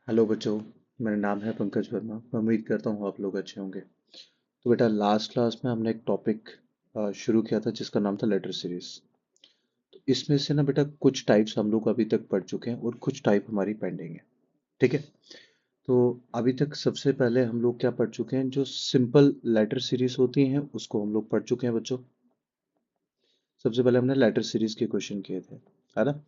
Hello बच्चों। मेरा नाम है पंकज वर्मा। मैं उम्मीद करता हूँ आप लोग अच्छे होंगे। तो बेटा लास्ट क्लास में हमने एक टॉपिक शुरू किया था जिसका नाम था लेटर सीरीज। तो इसमें से ना बेटा कुछ टाइप्स हम लोग अभी तक पढ़ चुके हैं और कुछ टाइप हमारी पेंडिंग है। ठीक है। तो अभी तक सबसे पहले हम लोग क्या पढ़ चुके हैं, जो सिंपल लेटर सीरीज होती हैं उसको हम लोग पढ़ चुके हैं बच्चों। सबसे पहले हमने लेटर सीरीज के क्वेश्चन किए थे, है ना।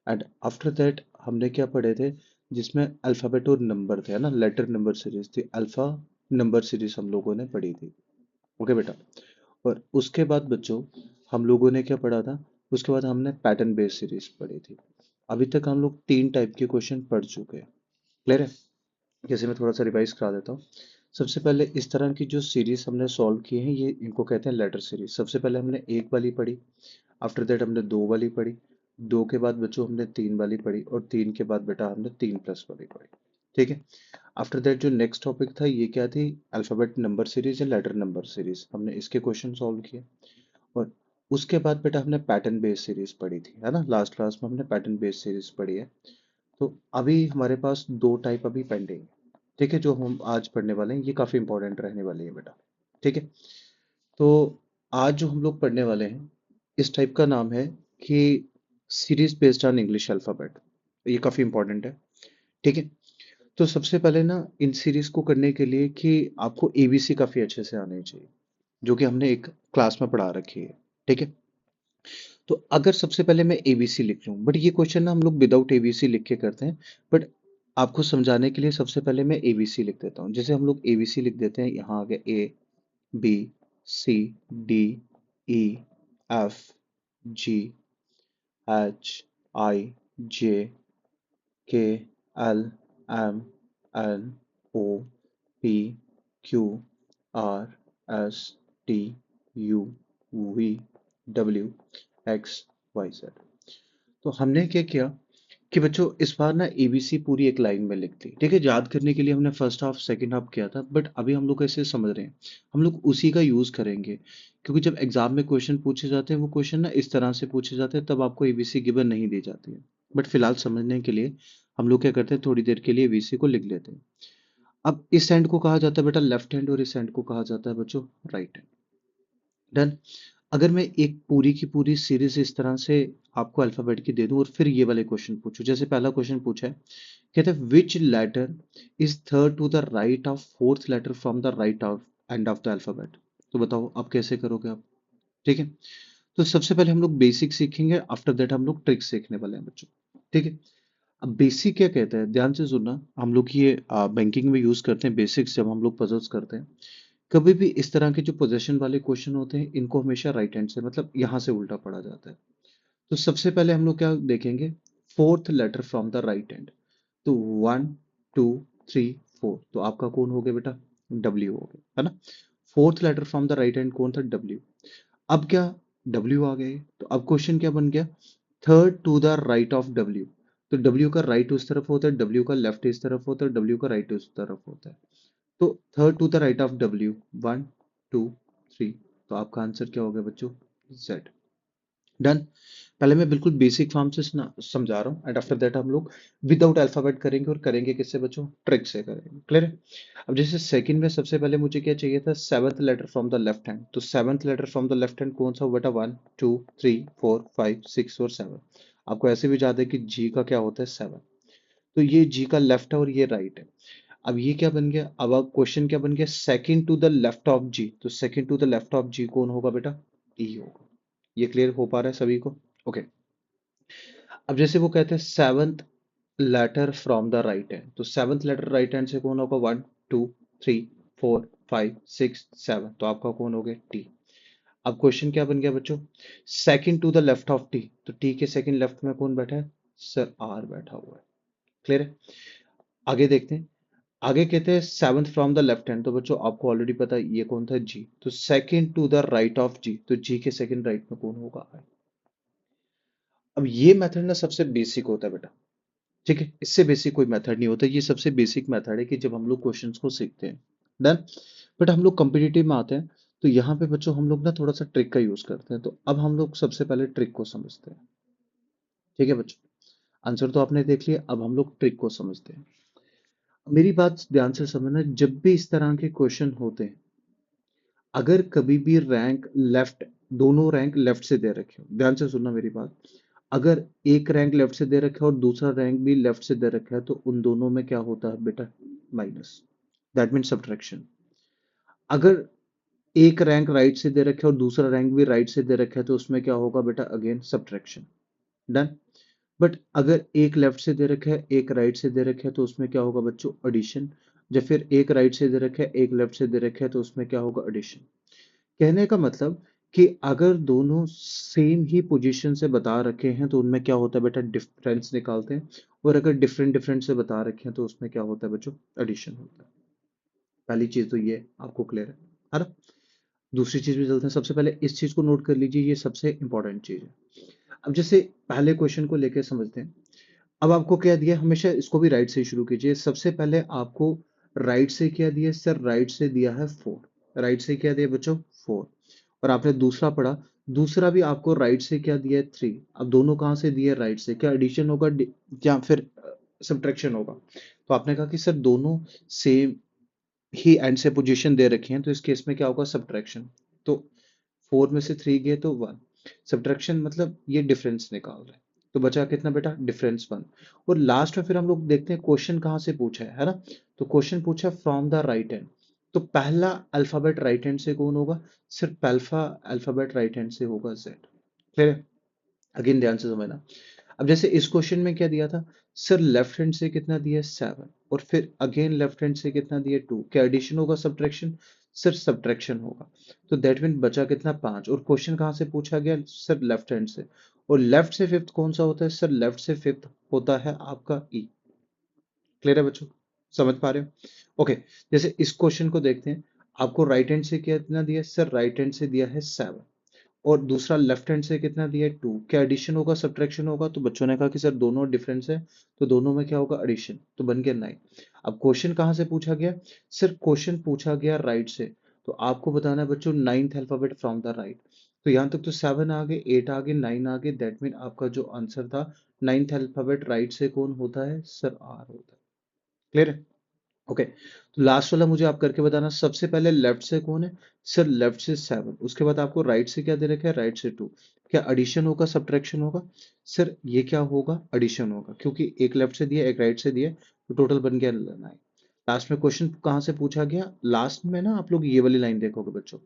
एंड आफ्टर दैट हमने क्या पढ़े थे, जिसमें अल्फाबेट और नंबर थे, है ना। लेटर नंबर सीरीज थी, अल्फा नंबर सीरीज हम लोगों ने पढ़ी थी। ओके बेटा। और उसके बाद बच्चों हम लोगों ने क्या पढ़ा था, उसके बाद हमने पैटर्न बेस्ड सीरीज पढ़ी थी। अभी तक हम लोग तीन टाइप के क्वेश्चन पढ़ चुके हैं। क्लियर है। जैसे मैं थोड़ा सा रिवाइज करा देता हूँ। सबसे पहले इस तरह की जो सीरीज हमने सॉल्व की है, ये इनको कहते हैं लेटर सीरीज। सबसे पहले हमने एक वाली पढ़ी, आफ्टर दैट हमने दो वाली पढ़ी, दो के बाद बच्चों हमने तीन वाली पढ़ी, और तीन के बाद बेटा हमने तीन प्लस वाली पढ़ी। ठीक है। आफ्टर दैट जो नेक्स्ट टॉपिक था ये क्या थी, अल्फाबेट नंबर सीरीज या लेटर नंबर सीरीज। हमने इसके क्वेश्चन सॉल्व किए। और उसके बाद बेटा हमने पैटर्न बेस्ड सीरीज पढ़ी थी, है ना। लास्ट क्लास में हमने पैटर्न बेस्ड सीरीज पढ़ी है। तो अभी हमारे पास दो टाइप अभी पेंडिंग है। ठीक है, जो हम आज पढ़ने वाले हैं ये काफी इंपॉर्टेंट रहने वाली है बेटा। ठीक है। तो आज जो हम लोग पढ़ने वाले हैं, इस टाइप का नाम है कि series based on English alphabet. ये काफी इंपॉर्टेंट है। ठीक है। तो सबसे पहले ना इन सीरीज को करने के लिए कि आपको एबीसी काफी अच्छे से आनी चाहिए, जो कि हमने एक क्लास में पढ़ा रखी है। ठीक है। तो अगर सबसे पहले मैं एबीसी लिख लूं, बट ये क्वेश्चन ना हम लोग विदाउट एबीसी लिख के करते हैं। बट आपको समझाने के लिए सबसे पहले मैं एबीसी लिख देता हूँ। जैसे हम लोग एबीसी लिख देते हैं, यहाँ आ गया A B C D E F G H I J K L M N O P Q R S T U V W X Y Z. तो हमने क्या किया कि बच्चों इस बार ना एबीसी पूरी एक लाइन में लिख दी। ठीक है। याद करने के लिए हमने फर्स्ट हाफ सेकंड हाफ किया था, बट अभी हम लोग ऐसे समझ रहे हैं, हम लोग उसी का यूज करेंगे। क्योंकि जब एग्जाम में क्वेश्चन पूछे जाते हैं वो क्वेश्चन ना इस तरह से पूछे जाते हैं, तब आपको एबीसी गिवन नहीं दी जाती है। बट फिलहाल समझने के लिए हम लोग क्या करते हैं, थोड़ी देर के लिए एबीसी को लिख लेते हैं। अब इस हैंड को कहा जाता है बेटा लेफ्ट हैंड, और इस हैंड को कहा जाता है बच्चों राइट हैंड। डन। अगर मैं एक पूरी की पूरी सीरीज इस तरह से आपको अल्फाबेट की दे दूं और फिर ये वाले क्वेश्चन पूछूं, जैसे पहला क्वेश्चन पूछा है, कहते हैं which letter is third to the right of fourth letter from the right of end of the alphabet. तो बताओ अब कैसे करोगे आप। ठीक है। तो सबसे पहले हम लोग बेसिक सीखेंगे, आफ्टर दैट हम लोग ट्रिक्स सीखने वाले हैं बच्चों। ठीक है। अब बेसिक क्या कहते हैं, ध्यान से सुनना। हम लोग ये बैंकिंग में यूज करते हैं बेसिक्स, जब हम लोग पजल्स करते हैं। कभी भी इस तरह के जो पोजीशन वाले क्वेश्चन होते हैं इनको हमेशा राइट हैंड से, मतलब यहाँ से उल्टा पढ़ा जाता है। तो सबसे पहले हम लोग क्या देखेंगे, fourth letter from the right hand. तो 1 2 3 4, तो आपका कौन हो गया बेटा, डब्ल्यू हो गया, है ना। Fourth letter from the right hand कौन था, डब्ल्यू। अब क्या, डब्ल्यू आ गए, तो अब क्वेश्चन क्या बन गया, third to the right of W. तो डब्ल्यू का राइट उस तरफ होता है, डब्ल्यू का लेफ्ट इस तरफ होता है, डब्ल्यू का राइट उस तरफ होता है। तो third to the right of W, 1 2 3, तो आपका आंसर क्या हो गया बच्चों, जेड। डन। पहले मैं बिल्कुल बेसिक फॉर्म से समझा रहा हूँ, एंड आफ्टर दैट हम लोग विदाउट अल्फाबेट करेंगे, और करेंगे किससे बच्चों, ट्रिक से करेंगे। क्लियर है। अब जैसे सेकंड में सबसे पहले मुझे क्या चाहिए था, seventh letter from the left hand. तो seventh letter from the left hand कौन सा हुआ बेटा, 1 2 3 4 5 6 और 7। आपको ऐसे भी याद है कि जी का क्या होता है, 7। तो ये जी का लेफ्ट है और ये राइट है। अब ये क्या बन गया, अब क्वेश्चन क्या बन गया, second to the left of G. तो second to the left of G कौन होगा बेटा, ई होगा। ये क्लियर हो पा रहा है सभी को। ओके। अब जैसे वो कहते हैं seventh letter from the right hand, तो सेवंथ लेटर राइट हैंड से कौन होगा, 1 2 3 4 5 6 7, तो आपका कौन हो गया, टी। अब क्वेश्चन क्या बन गया बच्चों, second to the left of T. तो टी के सेकंड लेफ्ट में कौन बैठा है, सर आर बैठा हुआ है। क्लियर है। आगे देखते हैं। आगे कहते हैं seventh from the left hand, तो बच्चों आपको ऑलरेडी पता है ये कौन था, जी। तो second to the right of G, तो जी के सेकंड राइट में कौन होगा, आई। अब ये मेथड ना सबसे बेसिक होता है बेटा। ठीक है, इससे बेसिक कोई मेथड नहीं होता, ये सबसे बेसिक मेथड है कि जब हम लोग क्वेश्चंस को सीखते हैं। डन। बट हम लोग कॉम्पिटिटिव में आते हैं, तो यहाँ पे बच्चों हम लोग ना थोड़ा सा ट्रिक का यूज करते हैं। तो अब हम लोग सबसे पहले ट्रिक को समझते हैं। ठीक है बच्चों, आंसर तो आपने देख लिया, अब हम लोग ट्रिक को समझते हैं। मेरी बात ध्यान से समझना, जब भी इस तरह के क्वेश्चन होते हैं, अगर कभी भी रैंक लेफ्ट, दोनों रैंक लेफ्ट से दे रखे हो, ध्यान से सुनना मेरी बात। अगर एक रैंक लेफ्ट से दे रखा है और दूसरा रैंक भी लेफ्ट से दे रखा है, तो उन दोनों में क्या होता है बेटा? माइनस। That mean subtraction. अगर एक रैंक राइट से दे रखा है और दूसरा रैंक भी राइट से दे रखा है, तो उसमें क्या होगा बेटा? Again subtraction. डन। बट अगर एक लेफ्ट से दे रखा है, एक राइट से दे रखा है, तो उसमें क्या होगा बच्चों? एडिशन। जब फिर एक राइट से दे रखा है, एक लेफ्ट से दे रखा है, तो उसमें क्या होगा? एडिशन। कहने का मतलब कि अगर दोनों सेम ही पोजीशन से बता रखे हैं, तो उनमें क्या होता है बेटा? डिफरेंस निकालते हैं। और अगर डिफरेंट डिफरेंट से बता रखे हैं, तो उसमें क्या होता है बच्चों? एडिशन होता है। पहली चीज तो ये आपको क्लियर है ना? दूसरी चीज में चलते हैं। सबसे पहले इस चीज को नोट कर लीजिए, ये सबसे इंपॉर्टेंट चीज है। अब जैसे पहले क्वेश्चन को लेकर समझते हैं। अब आपको क्या दिया? हमेशा इसको भी राइट से ही शुरू कीजिए। सबसे पहले आपको राइट से क्या दिया सर? राइट से दिया है 4। राइट से क्या दिया बच्चों? 4। और आपने दूसरा पढ़ा, दूसरा भी आपको राइट से क्या दिया है? 3। अब दोनों कहाँ से दिए? राइट से। क्या एडिशन होगा या फिर सब्ट्रैक्शन होगा? तो आपने कहा कि सर दोनों सेम ही एंड से पोजीशन दे रखी हैं, तो इस केस में क्या होगा? सब्ट्रैक्शन। तो 4 में से 3 गए तो 1। सब्ट्रैक्शन मतलब ये डिफरेंस निकाल रहे हैं। तो बचा कितना बेटा? डिफरेंस 1। और लास्ट में फिर हम लोग देखते हैं क्वेश्चन कहाँ से पूछा है ना? तो क्वेश्चन पूछा फ्रॉम द राइट हैंड। तो पहला अल्फाबेट राइट हैंड से कौन होगा? सिर्फ पहला अल्फाबेट राइट हैंड से होगा Z। क्लियर है? अगेन ध्यान से समझना। अब जैसे इस क्वेश्चन में क्या दिया था? सर लेफ्ट हैंड से कितना दिया? 7। और फिर अगेन लेफ्ट हैंड से कितना दिया? 2। क्या एडिशन होगा? सब्ट्रैक्शन? सर सब्ट्रैक्शन होगा। तो दैट मीन बचा कितना? 5। और क्वेश्चन कहाँ से पूछा गया? सर लेफ्ट हैंड से। और लेफ्ट से फिफ्थ कौन सा होता है? सर लेफ्ट से फिफ्थ होता है आपका ई। क्लियर है बच्चों? समझ पा रहे हो? ओके। जैसे इस क्वेश्चन को देखते हैं। आपको राइट हैंड से कितना दिया? सर राइट हैंड से दिया है 7। और दूसरा लेफ्ट हैंड से कितना दिया है? 2। क्या एडिशन होगा? सब्ट्रैक्शन होगा? तो बच्चों ने कहा कि सर दोनों डिफरेंस है, तो दोनों में क्या होगा? एडिशन। तो बन गया 9। अब क्वेश्चन कहाँ से पूछा गया? सर क्वेश्चन पूछा गया राइट से। तो आपको बताना है बच्चों ninth alphabet from the right. तो यहाँ तक तो 7 आ गए, 8 आ गए, 9 आ गए। दैट मीन आपका जो आंसर था, नाइन्थ अल्फाबेट राइट से कौन होता है? सर आर होता है। क्लियर है? ओके। तो लास्ट वाला मुझे आप करके बताना। सबसे पहले लेफ्ट से कौन है? सर लेफ्ट से 7। उसके बाद आपको राइट से क्या दे रखा है? राइट से 2। क्या एडिशन होगा? सब्ट्रैक्शन होगा? सर ये क्या होगा? एडिशन होगा, क्योंकि एक लेफ्ट से दिया, एक राइट से दिया, तो टोटल बन गया 9। लास्ट में क्वेश्चन कहाँ से पूछा गया? लास्ट में ना आप लोग ये वाली लाइन देखोगे बच्चों।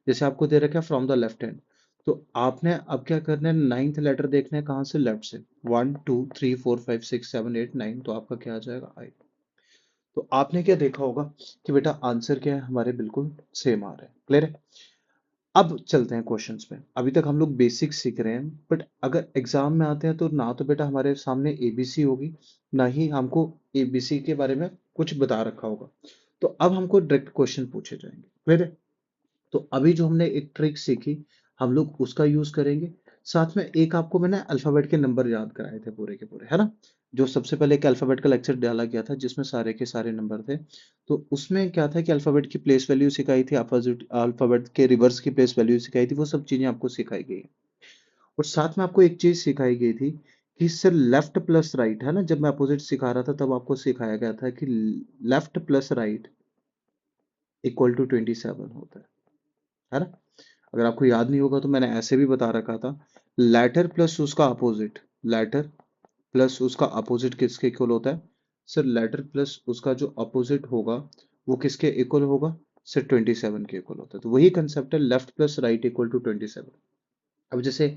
जैसे आपको दे रखा है फ्रॉम द लेफ्ट हैंड, तो आपने अब क्या करना है? नाइन्थ लेटर देखना है कहाँ से? लेफ्ट से। 1 2 3 4 5 6 7 8 9, तो आपका क्या आ जाएगा? आई। तो आपने क्या देखा होगा कि बेटा आंसर क्या है हमारे? बिल्कुल सेम आ रहे हैं। क्लियर है? अब चलते हैं क्वेश्चंस में। अभी तक हम लोग बेसिक सीख रहे हैं, बट अगर एग्जाम में आते हैं तो ना तो बेटा हमारे सामने एबीसी होगी, ना ही हमको एबीसी के बारे में कुछ बता रखा होगा। तो अब हमको डायरेक्ट क्वेश्चन पूछे जाएंगे। क्लियर है? तो अभी जो हमने एक ट्रिक सीखी, हम लोग उसका यूज करेंगे। साथ में एक आपको मैंने अल्फाबेट के नंबर याद कराए थे पूरे के पूरे, है ना? जो सबसे पहले एक अल्फाबेट का लेक्चर डाला गया था, जिसमें सारे के सारे नंबर थे। तो उसमें क्या था कि अल्फाबेट की प्लेस वैल्यू सिखाई थी, अपोजिट अल्फाबेट के रिवर्स की प्लेस वैल्यू सिखाई थी। वो सब चीजें आपको सिखाई गई। और साथ में आपको एक चीज सिखाई गई थी कि सर लेफ्ट प्लस राइट, है ना? जब मैं अपोजिट सिखा रहा था तब आपको सिखाया गया था कि left plus right equal to 27 होता है ना? अगर आपको याद नहीं होगा तो मैंने ऐसे भी बता रखा था। लेटर प्लस उसका अपोजिट, लेटर प्लस उसका अपोजिट किसके इक्वल होता है? सर लेटर प्लस उसका जो अपोजिट होगा, वो किसके इक्वल होगा? सर 27 के इक्वल होता है। तो वही कंसेप्ट है, left plus right equal to 27। अब जैसे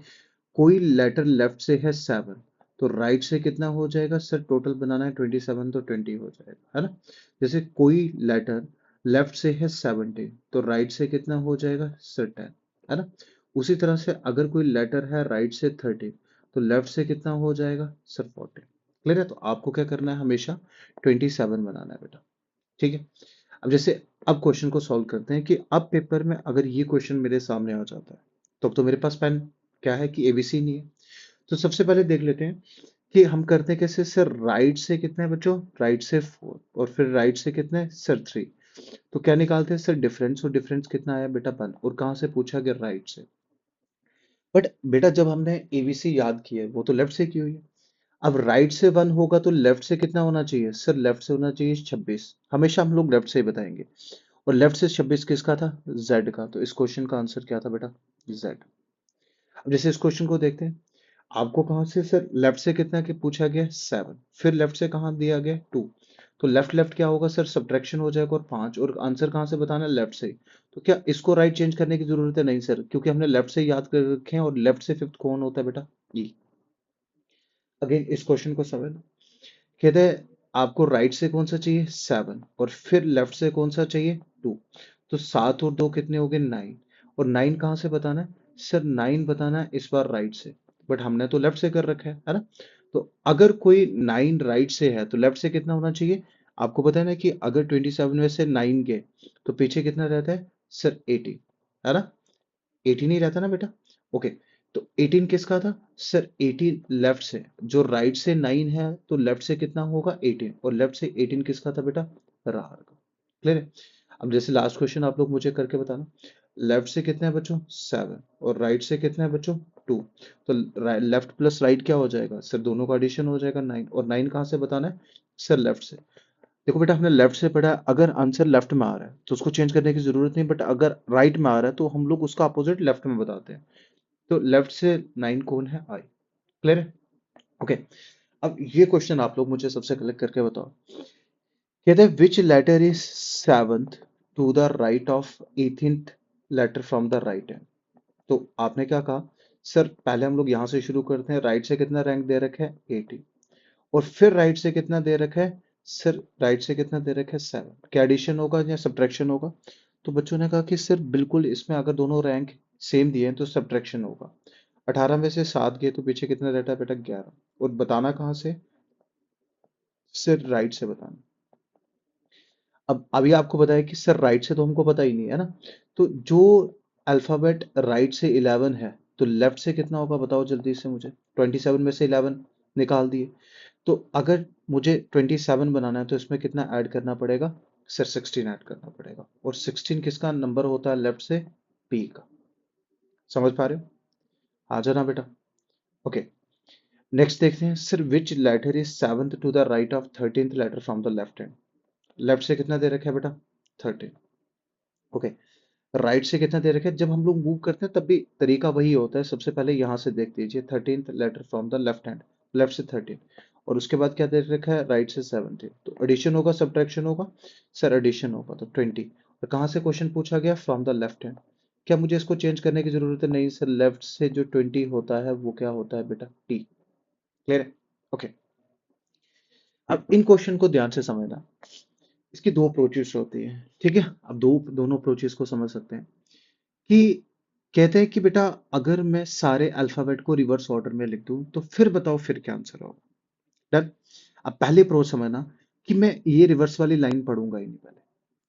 कोई लेटर लेफ्ट से है 7, तो राइट से कितना हो जाएगा? सर टोटल बनाना है 27, तो 20 हो जाएगा, है ना? जैसे कोई लेटर लेफ्ट से है 17, तो राइट से कितना हो जाएगा? सर 10, है ना? उसी तरह से अगर कोई लेटर है राइट से 30, तो लेफ्ट से कितना हो जाएगा? सर 40। क्लियर है? तो आपको क्या करना है? हमेशा 27 बनाना है बेटा। ठीक है? अब जैसे अब क्वेश्चन को सॉल्व करते हैं कि अब पेपर में अगर ये क्वेश्चन मेरे सामने आ जाता है, तो अब तो मेरे पास पेन क्या है कि एबीसी नहीं है। तो सबसे पहले देख लेते हैं कि हम करते हैं कैसे। सर राइट से कितना है बच्चों? राइट से 4। और फिर राइट से कितना है? सर 3। तो क्या निकालते हैं? Sir difference. और डिफरेंस कितना आया बेटा? 1। और कहाँ से पूछा गया? राइट से। बट बेटा जब हमने एबीसी याद की है, वो तो लेफ्ट से की हुई है। अब राइट से 1 होगा तो लेफ्ट से कितना होना चाहिए सर? लेफ्ट से होना चाहिए 26। हमेशा हम लोग लेफ्ट से ही बताएंगे। और लेफ्ट से 26 किसका था? जेड का। तो इस क्वेश्चन का आंसर क्या था बेटा? जेड। अब जैसे इस क्वेश्चन को देखते हैं, आपको कहाँ से सर लेफ्ट से कितना के पूछा गया? 7। फिर लेफ्ट से कहाँ दिया गया? 2। तो लेफ्ट लेफ्ट क्या होगा सर? सब्ट्रैक्शन हो जाएगा और 5। और आंसर कहाँ से बताना है? लेफ्ट से ही। तो क्या इसको राइट चेंज करने की जरूरत है? नहीं सर, क्योंकि हमने लेफ्ट से ही याद कर रखे हैं। और लेफ्ट से फिफ्थ कौन होता है बेटा? ई। अगेन इस क्वेश्चन को समझना। कहते हैं आपको राइट से कौन सा चाहिए? 7। और फिर लेफ्ट से कौन सा चाहिए? 2। तो 7 और 2 कितने हो गए? 9। और 9 कहाँ से बताना है सर? 9 बताना है इस बार राइट से। बट हमने तो लेफ्ट से कर रखा है ना? तो अगर कोई 9 राइट से है तो लेफ्ट से कितना होना चाहिए? आपको पता है ना कि अगर 27 में से 9 गए तो पीछे कितना रहता है सर? 18, है ना? 18 ही रहता ना बेटा? ओके। तो 18 किसका था सर? 18 लेफ्ट से। जो राइट से 9 है तो लेफ्ट से कितना होगा? 18। और लेफ्ट से 18 किसका था बेटा? रार का। क्लियर है? अब जैसे लास्ट क्वेश्चन आप लोग मुझे करके बताना। लेफ्ट से कितना है बच्चों? 7। और राइट से कितना है बच्चों? 2। तो लेफ्ट प्लस राइट क्या हो जाएगा सर? दोनों का एडिशन हो जाएगा 9। और 9 कहाँ से बताना है सर? लेफ्ट से। देखो बेटा, हमने लेफ्ट से पढ़ा, अगर आंसर लेफ्ट में आ रहा है तो उसको चेंज करने की जरूरत नहीं, बट अगर राइट में आ रहा है तो हम लोग उसका अपोजिट लेफ्ट में बताते हैं। तो लेफ्ट से 9 कौन है? आई। क्लियर है? ओके। अब ये क्वेश्चन आप लोग मुझे सबसे कलेक्ट करके बताओ। कहते हैं which letter is seventh to the right of 18th letter from the right hand? तो आपने क्या कहा सर? पहले हम लोग यहाँ से शुरू करते हैं। राइट से कितना रैंक दे रखा है? 18। और फिर राइट से कितना दे रखा है सर? राइट से कितना दे रखा है? 7। क्या एडिशन होगा या सब्ट्रैक्शन होगा? तो बच्चों ने कहा कि सर बिल्कुल, इसमें अगर दोनों रैंक सेम दिए हैं तो सब्ट्रैक्शन होगा। 18 में से 7 गए तो पीछे कितना रहता है बेटा? 11। और बताना कहाँ से सर? राइट से बताना। अब अभी आपको बताया कि सर राइट से तो हमको पता ही नहीं है ना। तो जो अल्फाबेट राइट से 11 है तो लेफ्ट से कितना होगा? बताओ जल्दी से मुझे। 27 में से 11 निकाल दिए। तो अगर मुझे 27 बनाना है तो इसमें कितना ऐड करना पड़ेगा सर? 16 ऐड करना पड़ेगा। और 16 किसका नंबर होता है लेफ्ट से? पी का। समझ पा रहे हो? आ जाना बेटा। ओके। नेक्स्ट देखते हैं sir, which letter is seventh to the right of 13th letter from the left hand? Left से कितना दे रखा है बेटा? 13। ओके। राइट से कितना दे रखा है? जब हम लोग मूव करते हैं तब भी तरीका वही होता है। सबसे पहले यहाँ से देख लीजिए, 13th letter from the left hand. Left से 13। और उसके बाद क्या दे रखा है? राइट से 17। तो एडिशन होगा सब्ट्रैक्शन होगा सर? एडिशन होगा तो 20। और कहाँ से क्वेश्चन पूछा गया? From the left hand. क्या मुझे इसको चेंज करने की जरूरत है? नहीं सर, लेफ्ट से जो 20 होता है वो क्या होता है बेटा? टी। क्लियर है? ओके। अब इन क्वेश्चन को ध्यान से समझना। इसकी दो अप्रोचेस होती है, ठीक है? अब दोनों अप्रोचेस को समझ सकते हैं कि कहते हैं कि बेटा अगर मैं सारे अल्फाबेट को रिवर्स ऑर्डर में लिख दूं तो फिर बताओ फिर क्या आंसर होगा। डन। अब पहले अप्रोच समझना कि मैं ये रिवर्स वाली लाइन पढ़ूंगा ही नहीं पहले।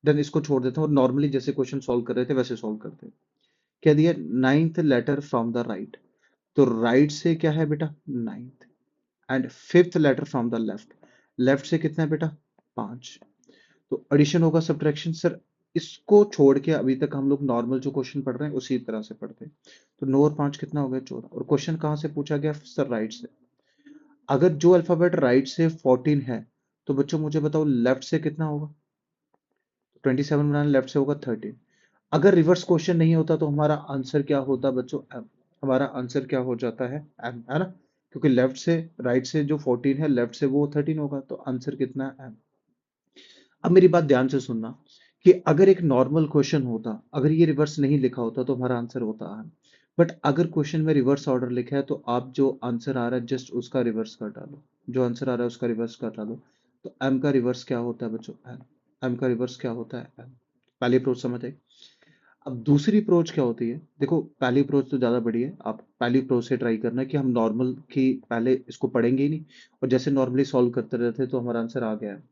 देन इसको छोड़ देता हूँ और नॉर्मली जैसे क्वेश्चन सॉल्व कर रहे थे वैसे सॉल्व करते हैं। क्या दिया? 9th letter from the right. तो राइट से क्या है बेटा? 9th। And 5th letter from the left. Left से कितना है बेटा? 5। तो एडिशन होगा सब्ट्रैक्शन सर? इसको छोड़ के अभी तक हम लोग नॉर्मल जो क्वेश्चन पढ़ रहे हैं उसी तरह से पढ़ते हैं। तो 9 और 5 कितना हो गया? 14। और क्वेश्चन कहाँ से पूछा गया सर? राइट से। अगर जो अल्फाबेट राइट से 14 है तो बच्चों मुझे बताओ लेफ्ट से कितना होगा? 27 बनाना, लेफ्ट से होगा 13। अगर रिवर्स क्वेश्चन नहीं होता तो हमारा आंसर क्या होता बच्चों? एम। हमारा आंसर क्या हो जाता है? एम, है ना? क्योंकि लेफ्ट से राइट से जो 14 है लेफ्ट से वो 13 होगा, तो आंसर कितना है? एम। अब मेरी बात ध्यान से सुनना कि अगर एक नॉर्मल क्वेश्चन होता, अगर ये रिवर्स नहीं लिखा होता तो हमारा आंसर होता है। बट अगर क्वेश्चन में रिवर्स ऑर्डर लिखा है तो आप जो आंसर आ रहा है जस्ट उसका रिवर्स कर डालो। जो आंसर आ रहा है उसका रिवर्स कर डालो। तो एम का रिवर्स क्या होता है बच्चों? एम। एम का रिवर्स क्या होता है? एम। पहली अप्रोच समझ आई। अब दूसरी अप्रोच क्या होती है? देखो, पहली अप्रोच तो ज़्यादा बढ़िया है। आप पहली अप्रोच से ट्राई करना कि हम नॉर्मल की पहले इसको पढ़ेंगे ही नहीं, और जैसे नॉर्मली सॉल्व करते रहते तो हमारा आंसर आ गया है।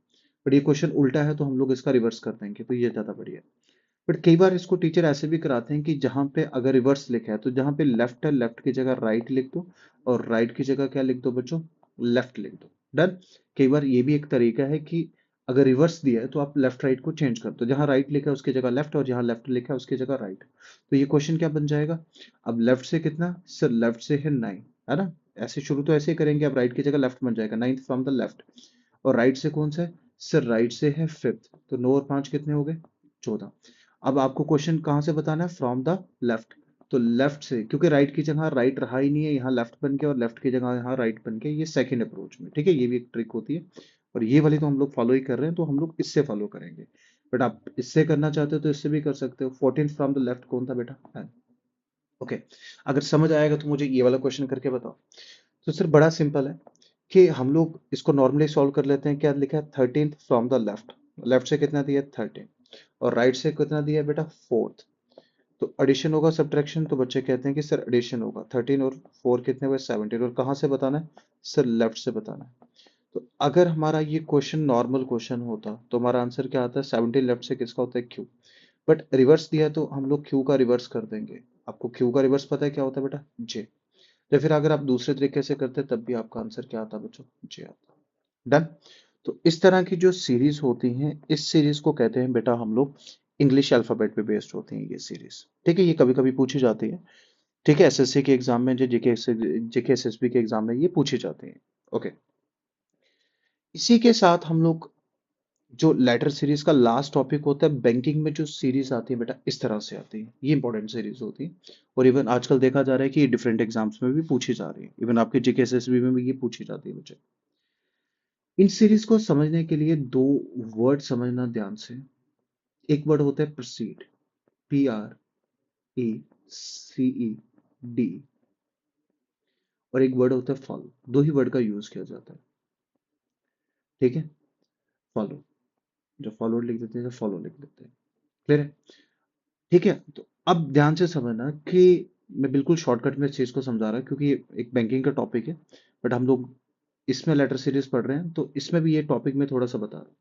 बट ये क्वेश्चन उल्टा है तो हम लोग इसका रिवर्स कर देंगे, तो ये ज़्यादा बढ़िया है। बट कई बार इसको टीचर ऐसे भी कराते हैं कि जहाँ पे अगर रिवर्स लिखा है तो जहाँ पे लेफ्ट है लेफ्ट की जगह राइट लिख दो, और राइट की जगह क्या लिख दो बच्चों? लेफ्ट लिख दो। डन। कई बार ये भी एक तरीका है कि अगर रिवर्स दिया है तो आप लेफ्ट राइट को चेंज कर दो, जहाँ राइट लिखा है उसकी जगह लेफ्ट और जहाँ लेफ्ट लिखा है उसकी जगह राइट। तो ये क्वेश्चन क्या बन जाएगा? अब लेफ्ट से कितना सर? लेफ्ट से है 9, है ना? ऐसे शुरू तो ऐसे ही करेंगे, अब राइट की जगह लेफ्ट बन जाएगा, 9th फ्रॉम द लेफ्ट। और राइट से कौन सा है सर, राइट से है 5th, तो 9 और 5 कितने हो गए 14। अब आपको क्वेश्चन कहाँ से बताना है, फ्रॉम द लेफ्ट। तो लेफ्ट से, क्योंकि राइट की जगह राइट रहा ही नहीं है, यहाँ लेफ्ट बन गया, और लेफ्ट की जगह यहाँ राइट बन गया, ये सेकंड अप्रोच में, ठीक है, ये भी एक ट्रिक होती है। और ये वाली तो हम लोग फॉलो ही कर रहे हैं, तो हम लोग इससे फॉलो करेंगे। बट आप इससे करना चाहते हो तो इससे भी कर सकते हो। 14 फ्रॉम द लेफ्ट कौन था बेटा, ओके। अगर समझ आएगा तो मुझे ये वाला क्वेश्चन करके बताओ। तो सर बड़ा सिंपल है कि हम लोग इसको नॉर्मली सॉल्व कर लेते हैं। क्या लिखा है, 13th from the left, left से कितना दिया 13, और राइट से कितना दिया है बेटा 4th। तो एडिशन होगा सब्ट्रैक्शन, तो बच्चे कहते हैं कि सर एडिशन होगा, 13 और 4 कितने हुए 17, और कहाँ से बताना है सर, लेफ्ट से बताना है। तो अगर हमारा ये क्वेश्चन नॉर्मल क्वेश्चन होता तो हमारा आंसर क्या आता है, 17 लेफ्ट से किसका होता है क्यू। बट रिवर्स दिया है तो हम लोग क्यू का रिवर्स कर देंगे। आपको क्यू का रिवर्स पता है क्या होता है बेटा, जे। या फिर अगर आप दूसरे तरीके से करते तब भी आपका आंसर क्या आता बच्चों, जे आता। डन। तो इस तरह की जो सीरीज होती हैं, इस सीरीज को कहते हैं बेटा हम लोग, इंग्लिश अल्फाबेट पे बेस्ड होती हैं ये सीरीज, ठीक है। ये कभी कभी पूछी जाती है, ठीक है, एसएससी के एग्जाम में, जो जेके एसएसबी के एग्जाम में ये पूछी जाती है। ओके, इसी के साथ हम लोग जो लेटर सीरीज का लास्ट टॉपिक होता है, बैंकिंग में जो सीरीज आती है बेटा इस तरह से आती है, ये इंपॉर्टेंट सीरीज होती है। और इवन आजकल देखा जा रहा है कि ये डिफरेंट एग्जाम्स में भी पूछी जा रही है, इवन आपके जेके एसएसबी में भी ये पूछी जाती है मुझे। इन सीरीज को समझने के लिए दो वर्ड समझना ध्यान से। एक वर्ड होता है प्रोसीड, PRECED, और एक वर्ड होता है फॉलो। दो ही वर्ड का यूज किया जाता है, ठीक है। फॉलो, जो फॉलो लिख देते हैं, फॉलो लिख देते हैं, क्लियर है, ठीक है। तो अब ध्यान से समझना कि मैं बिल्कुल शॉर्टकट में इस चीज को समझा रहा हूँ, क्योंकि ये एक बैंकिंग का टॉपिक है। बट हम लोग इसमें लेटर सीरीज पढ़ रहे हैं, तो इसमें भी ये टॉपिक में थोड़ा सा बता रहा हूँ।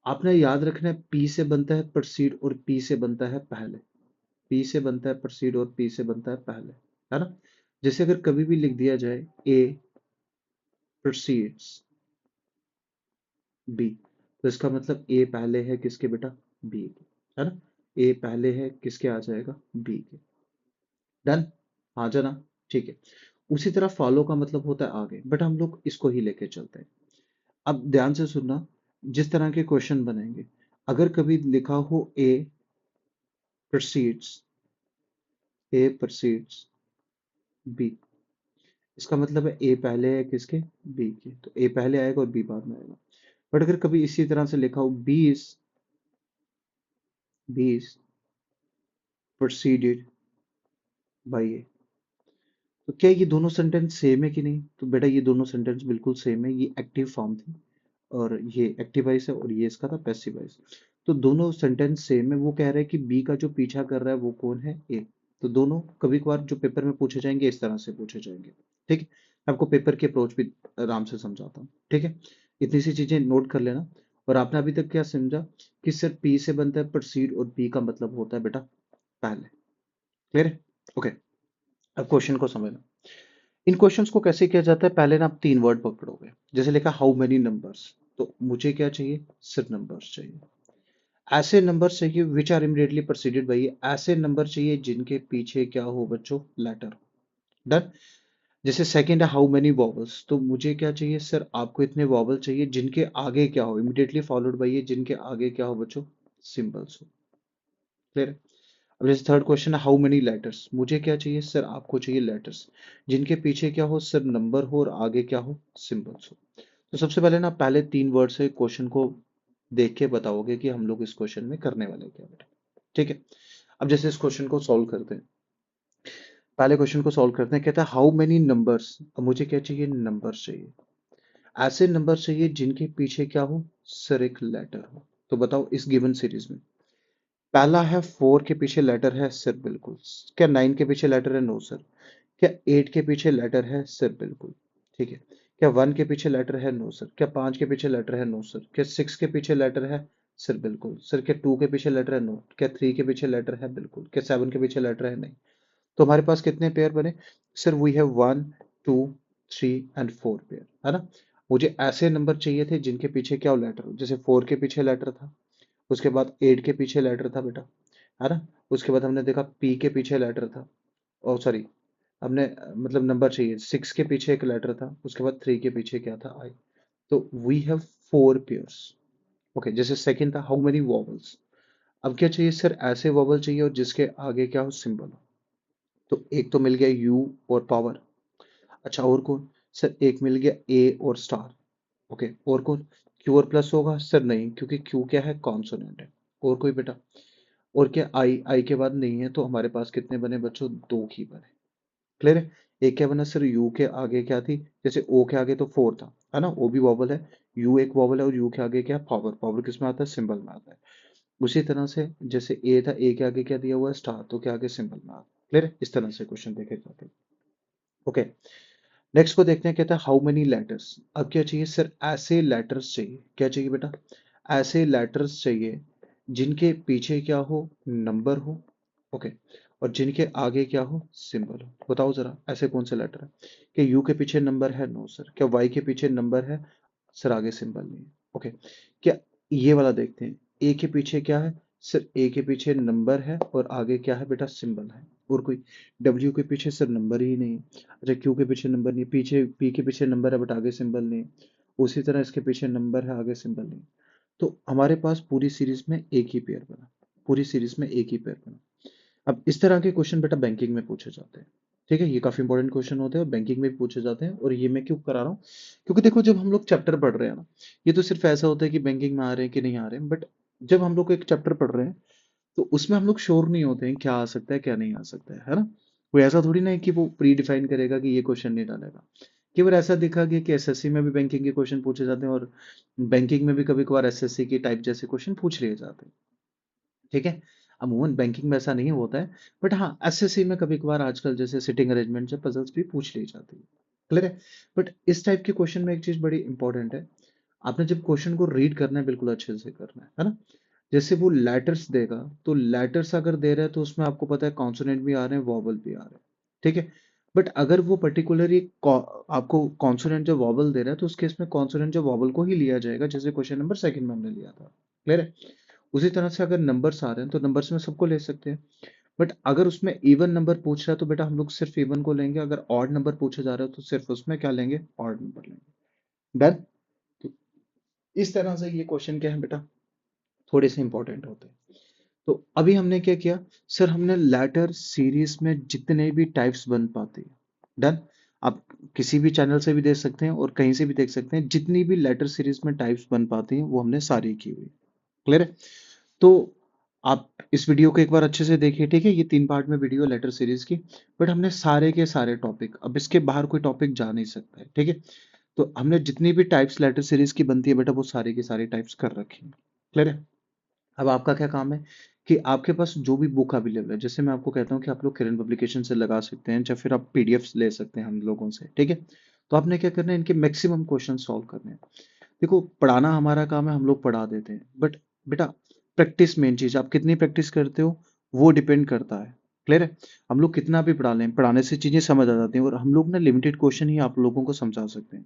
आपने याद रखना है, पी से बनता है प्रोसीड और पी से बनता है पहले। पी से बनता है प्रोसीड और पी से बनता है पहले, है ना। जैसे अगर कभी भी लिख दिया जाए ए प्रोसीड्स बी, तो इसका मतलब ए पहले है किसके बेटा, बी के, है ना। ए पहले है किसके, आ जाएगा बी के। डन, आ जाना, ठीक है। उसी तरह फॉलो का मतलब होता है आगे, बट हम लोग इसको ही लेके चलते हैं। अब ध्यान से सुनना, जिस तरह के क्वेश्चन बनेंगे, अगर कभी लिखा हो प्रोसीड्स ए प्रोसीड्स बी, इसका मतलब है ए पहले है किसके, बी के, तो ए पहले आएगा और बी बाद में आएगा। बट अगर कभी इसी तरह से लिखा हो बी इज प्रोसीडेड बाई ए, तो क्या ये दोनों सेंटेंस सेम है कि नहीं, तो बेटा ये दोनों सेंटेंस बिल्कुल सेम है। ये एक्टिव फॉर्म थी और ये एक्टिव वॉइस है, और ये इसका था पैसिव वॉइस। तो दोनों सेंटेंस सेम है। वो कह रहा है कि बी का जो पीछा कर रहा है वो कौन है, ए। तो दोनों कभी कभार जो पेपर में पूछे जाएंगे इस तरह से पूछे जाएंगे, ठीक है। आपको पेपर की अप्रोच भी आराम से समझाता हूँ, ठीक है। इतनी सी चीजें नोट कर लेना। और आपने अभी तक क्या समझा कि सर पी से बनता है प्रोसीड और पी का मतलब होता है बेटा पहले, क्लियर है, ओके। अब क्वेश्चन को समझना। इन क्वेश्चंस को कैसे किया जाता है, पहले ना आप तीन वर्ड पकड़ोगे। जैसे लिखा हाउ मेनी नंबर्स, तो मुझे क्या चाहिए, सिर्फ नंबर्स चाहिए। ऐसे नंबर्स चाहिए which are immediately preceded by, ऐसे नंबर चाहिए जिनके पीछे क्या हो बच्चों, लेटर। डन। जैसे सेकंड है हाउ मेनी वॉवल्स, तो मुझे क्या चाहिए सर, आपको इतने वॉवल चाहिए जिनके आगे क्या हो, इमीडिएटली फॉलोड बाई, जिनके आगे क्या हो बच्चों, सिंबल्स हो, क्लियर। अब जैसे थर्ड क्वेश्चन है हाउ मेनी लेटर्स, मुझे क्या चाहिए सर, आपको चाहिए लेटर्स जिनके पीछे क्या हो सर, नंबर हो, और आगे क्या हो, सिंबल्स हो। तो सबसे पहले ना पहले तीन वर्ड से क्वेश्चन को देख के बताओगे कि हम लोग इस क्वेश्चन में करने वाले क्या बेटा, ठीक है। अब जैसे इस क्वेश्चन को सॉल्व करते हैं, पहले क्वेश्चन को सॉल्व करते हैं। कहता है हाउ मेनी नंबर्स, अब मुझे क्या चाहिए, नंबर्स चाहिए। ऐसे नंबर चाहिए जिनके पीछे क्या हो सर, एक लेटर हो। तो बताओ इस गिवन सीरीज में पहला है 4 के पीछे लेटर है सर, बिल्कुल। क्या 9 के पीछे लेटर है, नो सर। क्या 8 के पीछे लेटर है सर, बिल्कुल, ठीक है। क्या 1 के पीछे लेटर है, नो सर। क्या 5 के पीछे लेटर है, नो सर। क्या 6 के पीछे लेटर है सर, बिल्कुल सर। क्या 2 के पीछे लेटर है, नो। क्या 3 के पीछे लेटर है, बिल्कुल। क्या 7 के पीछे लेटर है, नहीं। तो हमारे पास कितने पेयर बने sir, we have 1 2 3 and 4 pair, है ना। मुझे ऐसे नंबर चाहिए थे जिनके पीछे क्या हो, लेटर हो। जैसे 4 के पीछे लेटर था, उसके बाद 8 के पीछे लेटर था बेटा, है ना। उसके बाद हमने देखा पी के पीछे लेटर था, ओ सॉरी, हमने मतलब नंबर चाहिए, 6 के पीछे एक लेटर था, उसके बाद 3 के पीछे क्या था, आई। तो वी हैव 4 पेयर्स। ओके, जैसे सेकंड था हाउ मेनी वॉवल्स। अब क्या चाहिए सर, ऐसे वॉवल चाहिए और जिसके आगे क्या हो, सिंबल हो। तो एक तो मिल गया यू और पावर। अच्छा, और कौन सर, एक मिल गया ए और स्टार। ओके, और कौन, क्यू और प्लस होगा सर, नहीं, क्योंकि क्यू क्या है, कॉन्सोनेंट है। और कोई बेटा, और क्या, आई, आई के बाद नहीं है, तो हमारे पास कितने बने बच्चों, दो ही बने। क्लियर है। एक क्या बना सर, यू के आगे क्या थी, जैसे ओ के आगे तो फोर था, है ना, ओ भी वॉवल है, यू एक वॉवल है, और यू के आगे क्या, पावर। पावर किस में आता है, सिंबल में आता है। उसी तरह से जैसे ए था, ए के आगे क्या दिया हुआ है, स्टार, तो क्या आगे सिंबल में आता है। क्लियर है, इस तरह से क्वेश्चन देखे जाते हैं। ओके, नेक्स्ट को देखते हैं, कहता है हाउ मेनी लेटर्स। अब क्या चाहिए सर, ऐसे लेटर्स चाहिए, क्या चाहिए बेटा, ऐसे लेटर्स चाहिए जिनके पीछे क्या हो, नंबर हो। ओके, और जिनके आगे क्या हो, सिंबल हो। बताओ जरा ऐसे कौन से लेटर है, कि यू के पीछे नंबर है, नो सर। क्या वाई के पीछे नंबर है, सर आगे सिंबल नहीं है। ओके, क्या, ये वाला देखते हैं, ए के पीछे क्या है सर, ए के पीछे नंबर है और आगे क्या है बेटा, सिंबल है। और कोई, डब्ल्यू के पीछे सर नंबर ही नहीं है। अच्छा, क्यू के पीछे नंबर नहीं, पीछे पी के पीछे नंबर है बट आगे सिंबल नहीं। उसी तरह इसके पीछे नंबर है, आगे सिंबल नहीं। तो हमारे पास पूरी सीरीज में एक ही पेयर बना, पूरी सीरीज में एक ही पेयर बना। अब इस तरह के क्वेश्चन बेटा बैंकिंग में पूछे जाते हैं। ठीक है, ये काफी इंपॉर्टेंट क्वेश्चन होते हैं और बैंकिंग में भी पूछे जाते हैं। और ये मैं क्यों करा रहा हूँ, क्योंकि देखो जब हम लोग चैप्टर पढ़ रहे हैं ना, ये तो सिर्फ ऐसा होता है कि बैंकिंग में आ रहे हैं कि नहीं आ रहे हैं, बट जब हम लोग एक चैप्टर पढ़ रहे हैं तो उसमें हम लोग श्योर नहीं होते हैं क्या आ सकता है क्या नहीं आ सकता है ना। कोई ऐसा थोड़ी ना है कि वो प्री डिफाइन करेगा कि ये क्वेश्चन नहीं डालेगा। केवल ऐसा देखा गया कि एसएससी में भी बैंकिंग के क्वेश्चन पूछे जाते हैं, और बैंकिंग में भी कभी कभार एसएससी की टाइप जैसे क्वेश्चन पूछ लिए जाते हैं। ठीक है, अमूमन बैंकिंग में ऐसा नहीं होता है, बट हाँ एसएससी में कभी कभार आजकल जैसे सिटिंग अरेंजमेंट या पजल्स भी पूछ ली जाती है। क्लियर है। बट इस टाइप के क्वेश्चन में एक चीज बड़ी इंपॉर्टेंट है, आपने जब क्वेश्चन को रीड करना है बिल्कुल अच्छे से करना है ना। जैसे वो लेटर्स देगा, तो लेटर्स अगर दे रहा है तो उसमें आपको पता है कॉन्सोनेंट भी आ रहे हैं, वॉवल भी आ रहे हैं। ठीक है, बट अगर वो पर्टिकुलरली आपको कॉन्सोनेंट जो वॉवल दे रहा है, तो उस केस में कॉन्सोनेंट जो वॉवल को ही लिया जाएगा, जैसे क्वेश्चन नंबर सेकंड में हमने लिया था। क्लियर है। उसी तरह से अगर नंबर्स आ रहे हैं तो नंबर्स में सबको ले सकते हैं, बट अगर उसमें इवन नंबर पूछ रहा है तो बेटा हम लोग सिर्फ इवन को लेंगे, अगर ऑड नंबर पूछा जा रहा है तो सिर्फ उसमें क्या लेंगे, ऑड नंबर लेंगे। डन। तो इस तरह से ये क्वेश्चन क्या है बेटा, थोड़े से इंपॉर्टेंट होते हैं। तो अभी हमने क्या किया सर, हमने लेटर सीरीज में जितने भी टाइप्स बन पाते हैं, डन। आप किसी भी चैनल से भी देख सकते हैं और कहीं से भी देख सकते हैं, जितनी भी लेटर सीरीज में टाइप्स बन पाती हैं वो हमने सारी की हुई। क्लियर है। तो आप इस वीडियो को एक बार अच्छे से देखिए, ठीक है, ये 3 पार्ट में वीडियो लेटर सीरीज की। बट हमने सारे के सारे टॉपिक, अब इसके बाहर कोई टॉपिक जा नहीं सकता है, ठीक है। तो हमने जितनी भी टाइप्स लेटर सीरीज की बनती है बेटा, वो सारी की सारी टाइप्स कर रखी है। क्लियर है। अब आपका क्या काम है, कि आपके पास जो भी बुक अवेलेबल है, जैसे मैं आपको कहता हूँ कि आप लोग किरण पब्लिकेशन से लगा सकते हैं, या फिर आप पीडीएफ ले सकते हैं हम लोगों से, ठीक है। तो आपने क्या करना है, इनके मैक्सिमम क्वेश्चन सॉल्व करने हैं। देखो पढ़ाना हमारा काम है, हम लोग पढ़ा देते हैं, बट बेटा प्रैक्टिस मेन चीज, आप कितनी प्रैक्टिस करते हो वो डिपेंड करता है। क्लियर है। हम लोग कितना भी पढ़ा लें, पढ़ाने से चीजें समझ आ जाती हैं, और हम लोग ना लिमिटेड क्वेश्चन ही आप लोगों को समझा सकते हैं।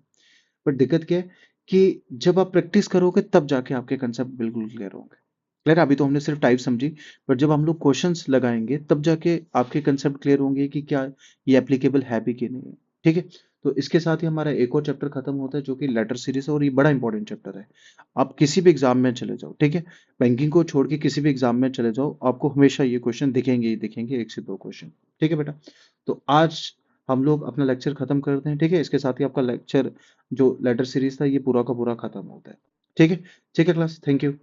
बट दिक्कत क्या है, कि जब आप प्रैक्टिस करोगे तब जाके आपके कंसेप्ट बिल्कुल क्लियर होंगे। क्लियर, अभी तो हमने सिर्फ टाइप समझी, बट जब हम लोग क्वेश्चंस लगाएंगे तब जाके आपके कंसेप्ट क्लियर होंगे कि क्या ये एप्लीकेबल है भी कि नहीं है। ठीक है। तो इसके साथ ही हमारा एक और चैप्टर खत्म होता है, जो कि लेटर सीरीज है, और ये बड़ा इंपॉर्टेंट चैप्टर है। आप किसी भी एग्जाम में चले जाओ, ठीक है, बैंकिंग को छोड़ के किसी भी एग्जाम में चले जाओ, आपको हमेशा ये क्वेश्चन दिखेंगे ही दिखेंगे, एक से दो क्वेश्चन। ठीक है बेटा। तो आज हम लोग अपना लेक्चर खत्म करते हैं, ठीक है, इसके साथ ही आपका लेक्चर जो लेटर सीरीज था ये पूरा का पूरा खत्म होता है। ठीक है। ठीक है क्लास, थैंक यू।